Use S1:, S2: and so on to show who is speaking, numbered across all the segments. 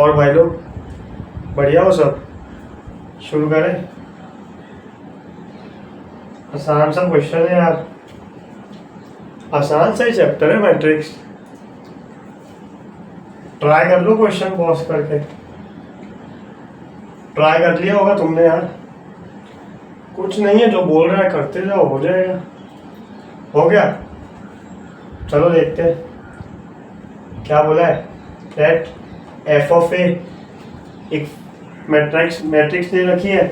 S1: और भाई लोग बढ़िया हो सब? शुरू करें। आसान सा क्वेश्चन है यार, आसान सा ही चैप्टर है मैट्रिक्स। ट्राई कर लो क्वेश्चन पॉज करके। ट्राई कर लिया होगा तुमने यार। कुछ नहीं है, जो बोल रहा है करते जाओ, हो जाएगा। हो गया? चलो देखते हैं क्या बोला है। लेट एफ ऑफ ए, एक मैट्रिक्स दे रखी है।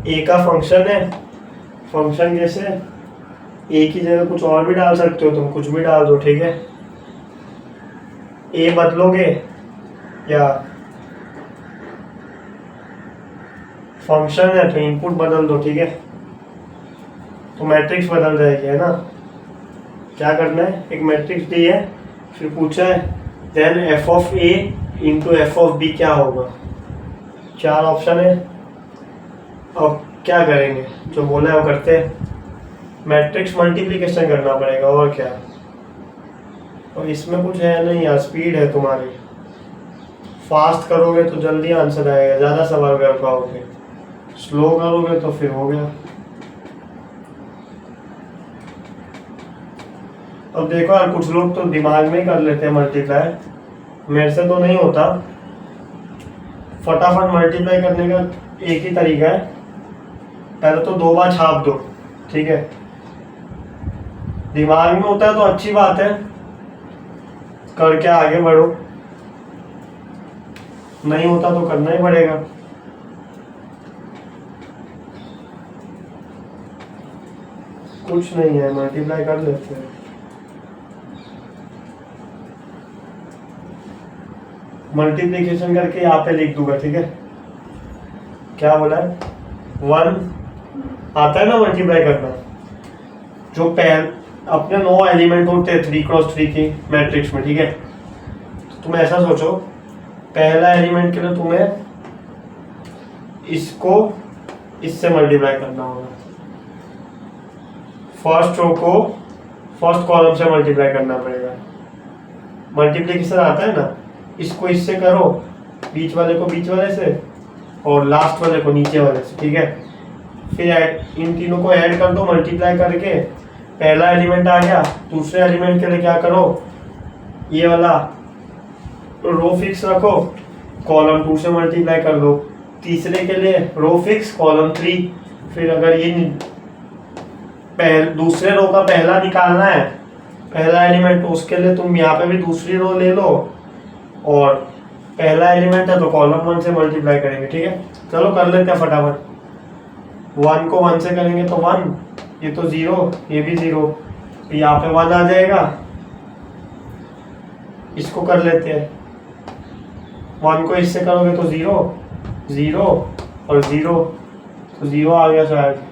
S1: ए का फंक्शन है। फंक्शन जैसे ए की जगह कुछ और भी डाल सकते हो, तुम कुछ भी डाल दो, ठीक है। ए बदलोगे या फंक्शन है तो इनपुट बदल दो, ठीक है, तो मैट्रिक्स बदल जाएगी, है ना। क्या करना है, एक मैट्रिक्स दी है, फिर पूछा है then F of A into F of B क्या होगा। 4 ऑप्शन है। अब क्या करेंगे, जो बोला है वो करते हैं। मैट्रिक्स मल्टीप्लिकेशन करना पड़ेगा, और क्या। और इसमें कुछ है नहीं यार, स्पीड है तुम्हारी। फास्ट करोगे तो जल्दी आंसर आएगा, ज़्यादा सवाल कर पाओगे। स्लो करोगे तो फिर हो गया। अब देखो यार, कुछ लोग तो दिमाग में ही कर लेते हैं मल्टीप्लाई, मेरे से तो नहीं होता। फटाफट मल्टीप्लाई करने का एक ही तरीका है, पहले तो 2 बार छाप दो, ठीक है। दिमाग में होता है तो अच्छी बात है, करके आगे बढ़ो। नहीं होता तो करना ही पड़ेगा। कुछ नहीं है, मल्टीप्लाई कर लेते हैं। मल्टीप्लिकेशन करके यहाँ पे लिख दूंगा, ठीक है। क्या बोला है, 1 आता है ना मल्टीप्लाई करना। जो अपने 9 एलिमेंट होते हैं 3x3 की मैट्रिक्स में, ठीक है। तो तुम ऐसा सोचो, पहला एलिमेंट के लिए तुम्हें इसको इससे मल्टीप्लाई करना होगा। फर्स्ट रो को फर्स्ट कॉलम से मल्टीप्लाई करना पड़ेगा। मल्टीप्लिकेशन आता है ना, इसको इससे करो, बीच वाले को बीच वाले से, और लास्ट वाले को नीचे वाले से, ठीक है। फिर इन तीनों को ऐड कर दो मल्टीप्लाई करके, पहला एलिमेंट आ गया। दूसरे एलिमेंट के लिए क्या करो, ये वाला रो फिक्स रखो, कॉलम 2 से मल्टीप्लाई कर दो। तीसरे के लिए रो फिक्स, कॉलम 3। फिर अगर ये दूसरे रो का पहला निकालना है, पहला एलिमेंट, तो उसके लिए तुम यहाँ पे भी दूसरी रो ले लो, और पहला एलिमेंट है तो कॉलम 1 से मल्टीप्लाई करेंगे, ठीक है। चलो कर लेते हैं फटाफट। 1 को 1 से करेंगे तो 1, ये तो 0, ये भी 0, तो यहाँ पे 1 आ जाएगा। इसको कर लेते हैं, 1 को इससे करोगे तो 0, 0 और 0, तो 0 आ गया शायद।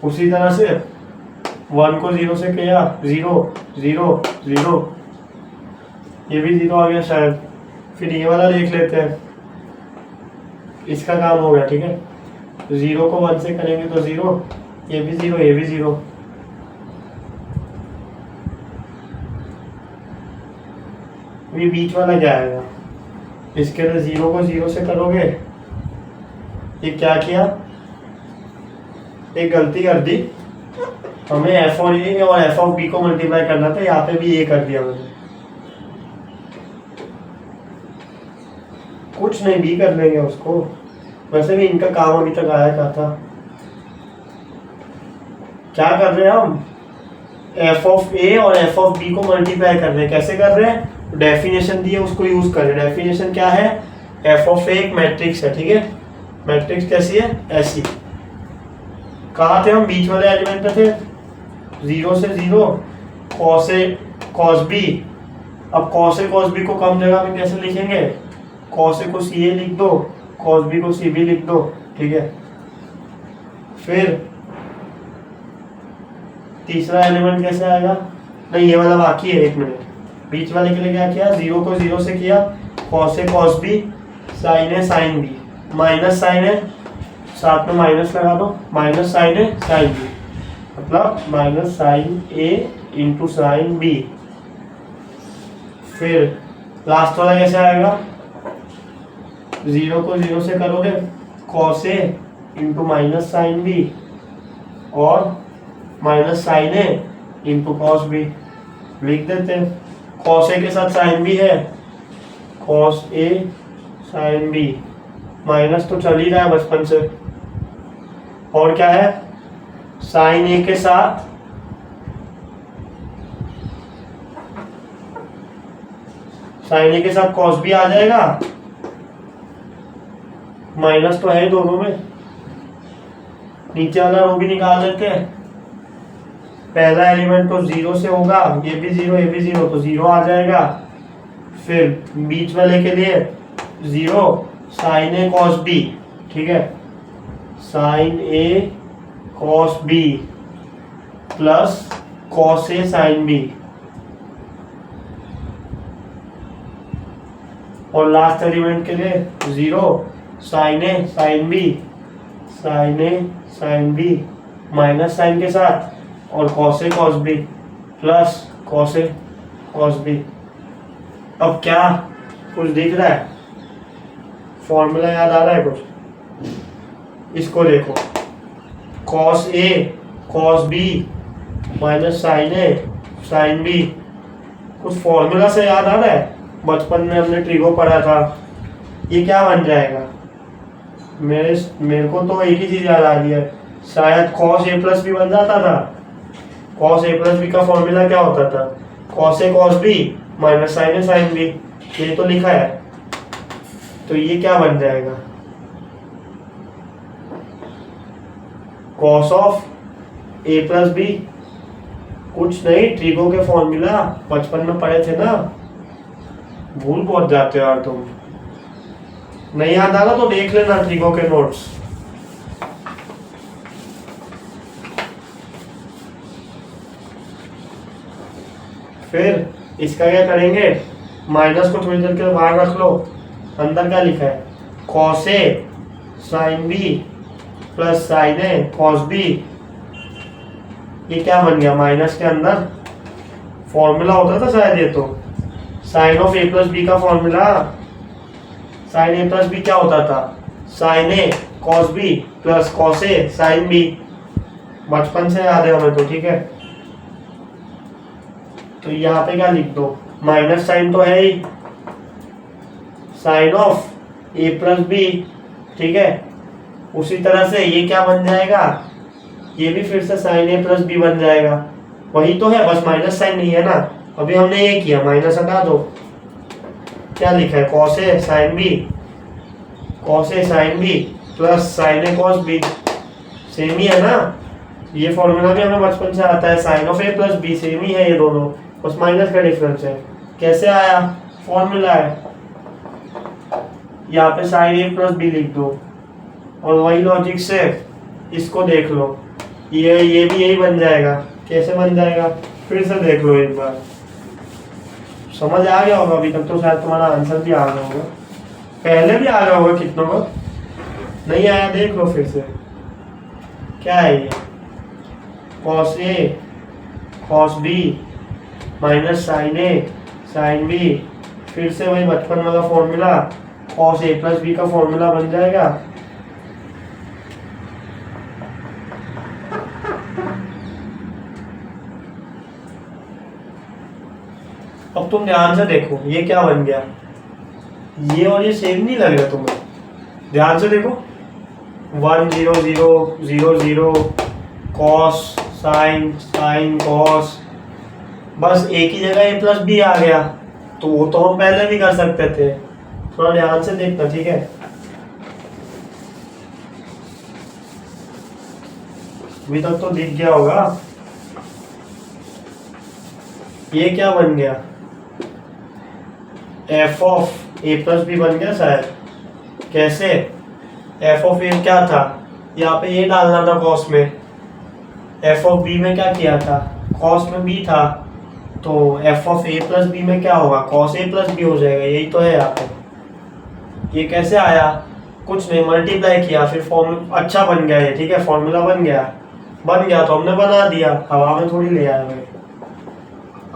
S1: उसी तरह से 1 को 0 से किया, 0 0 0, ये भी 0 आ गया शायद। फिर ये वाला देख लेते हैं, इसका काम हो गया, ठीक है। 0 को 1 से करेंगे तो 0, ये भी 0, ये भी 0। ये बीच वाला क्या आएगा, इसके लिए 0 को 0 से करोगे। ये क्या किया, एक गलती कर दी, हमें एफ और ए और एफ ऑफ बी को मल्टीप्लाई करना था, यहाँ पे भी ये कर दिया मैंने। कुछ नहीं, भी कर लेंगे उसको, वैसे भी इनका काम अभी तक आया क्या था। क्या कर रहे हैं हम, एफ ऑफ ए और एफ ऑफ बी को मल्टीप्लाई कर रहे हैं। कैसे कर रहे हैं, डेफिनेशन दी है उसको यूज कर रहे हैं। डेफिनेशन क्या है, एफ ऑफ ए एक मैट्रिक्स है, ठीक है। मैट्रिक्स कैसी है, ऐसी। कहाँ थे हम, बीच वाले एलिमेंट पे थे, 0 से 0, कॉस ए कॉस बी। अब कॉस ए कॉस बी को कम जगह में कैसे लिखेंगे, कॉस ए को सी ए लिख दो, कॉस बी को सी बी लिख दो, ठीक है। फिर तीसरा एलिमेंट कैसे आएगा, नहीं ये वाला बाकी है, 1 मिनट। बीच वाले के लिए क्या किया, 0 को 0 से किया, cos A cos B, sign A sine B, minus sign है, साथ में माइनस लगा दो, माइनस साइन है साइन बी, मतलब माइनस साइन ए इंटू साइन बी। फिर लास्ट वाला कैसे आएगा, 0 को 0 से करोगे cos A into minus sine B और माइनस साइन ए इंटू कॉस बी। लिख देते हैं, कॉस ए के साथ साइन बी है, cos A sine B, minus तो चल ही रहा है बचपन से, और क्या है साइन ए के साथ कॉस बी आ जाएगा, माइनस तो है दोनों में, नीचे वाला रो भी निकाल लेते हैं। पहला एलिमेंट तो 0 से होगा, ये भी 0 ये भी 0 तो 0 आ जाएगा। फिर बीच वाले के लिए 0 साइन ए कॉस बी, ठीक है, sign A cos B plus cos A sine B, और लास्ट एलिमेंट के लिए 0 sign A sine B, sign A sine B minus sign के साथ और cos A cos B plus cos A cos B. अब क्या कुछ दिख रहा है, फॉर्मूला याद आ रहा है कुछ, इसको देखो, cos A cos B minus sine A sine B, कुछ फॉर्मूला से याद आ रहा है, बचपन में हमने ट्रिगो पढ़ा था। ये क्या बन जाएगा, मेरे को तो एक ही चीज याद आ रही है, शायद कॉस ए प्लस बी बन जाता था। कॉस ए प्लस बी का फॉर्मूला क्या होता था, cos A cos B minus sine A sine B, ये तो लिखा है। तो ये क्या बन जाएगा, cos of A plus B, कुछ नहीं, ट्रिगो के फॉर्मूला बचपन में पढ़े थे ना, भूल बहुत जाते हो यार तुम। नहीं याद आ रहा तो देख लेना ट्रिगो के नोट्स। फिर इसका क्या करेंगे, माइनस को थोड़ी देर के बाहर रख लो, अंदर क्या लिखा है, cos A sine B plus sign A cos B. ये क्या बन गया, माइनस के अंदर फॉर्मूला होता था शायद, ये तो sine of A plus B का formula, sine A plus B क्या होता था, sine A cos B plus cos A sine B, बचपन से याद है हमें तो, ठीक है। तो यहाँ पे क्या लिख दो, माइनस साइन तो है ही, sine of A plus B, ठीक है। उसी तरह से ये क्या बन जाएगा, ये भी फिर से साइन ए प्लस बी बन जाएगा, वही तो है, बस माइनस साइन नहीं है ना। अभी हमने ये किया, माइनस हटा दो, क्या लिखा है, cos A sine B, cos A sine B plus sign A cos B, same ही है ना। ये फॉर्मूला भी हमें बचपन से आता है, sine of A plus B same ही है ये दोनों, बस माइनस का डिफरेंस है। कैसे आया, फॉर्मूला है, यहाँ पे साइन ए प्लस बी लिख दो, और वही लॉजिक से इसको देख लो, ये भी यही बन जाएगा। कैसे बन जाएगा, फिर से देख लो एक बार, समझ आ गया होगा अभी तक तो, शायद तुम्हारा आंसर भी आ गया होगा, पहले भी आ गया होगा कितनों को, नहीं आया देख लो फिर से। क्या है ये, cos A cos B minus sine A sine B, फिर से वही बचपन वाला formula, cos A plus B का फॉर्मूला बन जाएगा। अब तुम ध्यान से देखो, ये क्या बन गया, ये और ये सेम नहीं लग रहा तुम्हें, ध्यान से देखो, 1 0 0 0 0 कॉस साइन साइन कॉस, बस एक ही जगह ए प्लस बी आ गया, तो वो तो हम पहले भी कर सकते थे, थोड़ा ध्यान से देखना, ठीक है। अभी तक तो दिख गया होगा। ये क्या बन गया, F of A plus B बन गया शायद। कैसे, एफ ऑफ ए क्या था, यहाँ पे ए डालना था कॉस में, एफ ऑफ बी में क्या किया था, कॉस में बी था, तो F of A plus B में क्या होगा, कॉस ए प्लस बी हो जाएगा, यही तो है यहाँ पे। ये कैसे आया, कुछ नहीं, मल्टीप्लाई किया, फिर फॉर्मूला अच्छा बन गया ये, ठीक है, फॉर्मूला बन गया तो हमने बना दिया, हवा में थोड़ी ले आया भाई,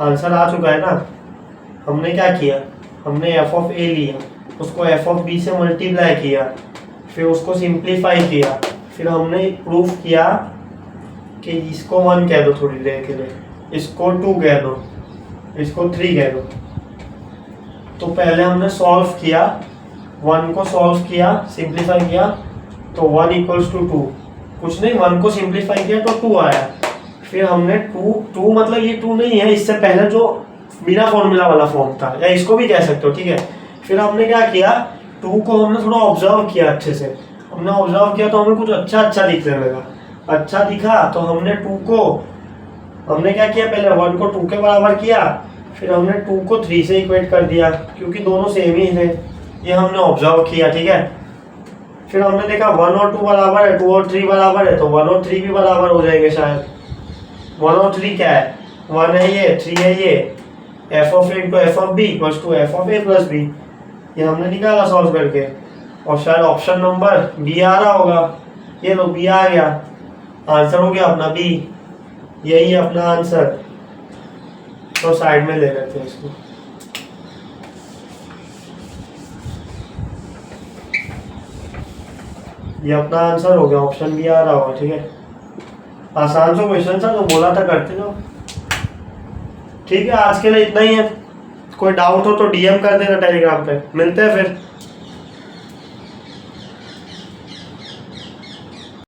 S1: आंसर आ चुका है ना। हमने क्या किया, हमने एफ ऑफ ए लिया, उसको एफ ऑफ बी से मल्टीप्लाई किया, फिर उसको सिंप्लीफाई किया, फिर हमने प्रूफ किया कि इसको 1 कह दो थोड़ी देर के लिए, इसको 2 कह दो, इसको 3 कह दो। तो पहले हमने सॉल्व किया, 1 को सॉल्व किया, सिंप्लीफाई किया, तो 1 इक्वल्स टू 2, कुछ नहीं 1 को सिंप्लीफाई किया तो 2 आया। फिर हमने 2 मतलब ये 2 नहीं है, इससे पहले जो बिना फॉर्मूला वाला फॉर्म था, या इसको भी कह सकते हो, ठीक है। फिर हमने क्या किया, 2 को हमने थोड़ा ऑब्जर्व किया अच्छे से, हमने ऑब्जर्व किया तो हमें कुछ अच्छा दिखने लगा, अच्छा दिखा तो हमने 2 को, हमने क्या किया, पहले 1 को 2 के बराबर किया, फिर हमने 2 को 3 से इक्वेट कर दिया क्योंकि दोनों सेम ही थे, ये हमने ऑब्जर्व किया, ठीक है। फिर हमने देखा 1 और 2 बराबर है, 2 और 3 बराबर है, तो 1 और 3 भी बराबर हो जाएंगे शायद। 1 और 3 क्या है, 1 है ये, 3 है ये, F of A into F of B equals to F of A plus B, ये हमने निकाला सॉल्व करके, और शायद ऑप्शन नंबर बी आ रहा होगा, ये लो बी आ गया, आंसर हो गया अपना बी, यही है अपना आंसर। तो साइड में ले लेते हैं इसको। ये अपना आंसर हो गया, ऑप्शन बी आ रहा होगा, ठीक है। आसान सा क्वेश्चन था, तो बोला था करते जाओ। ठीक है, आज के लिए इतना ही है, कोई डाउट हो तो डीएम कर देना टेलीग्राम पे, मिलते हैं फिर।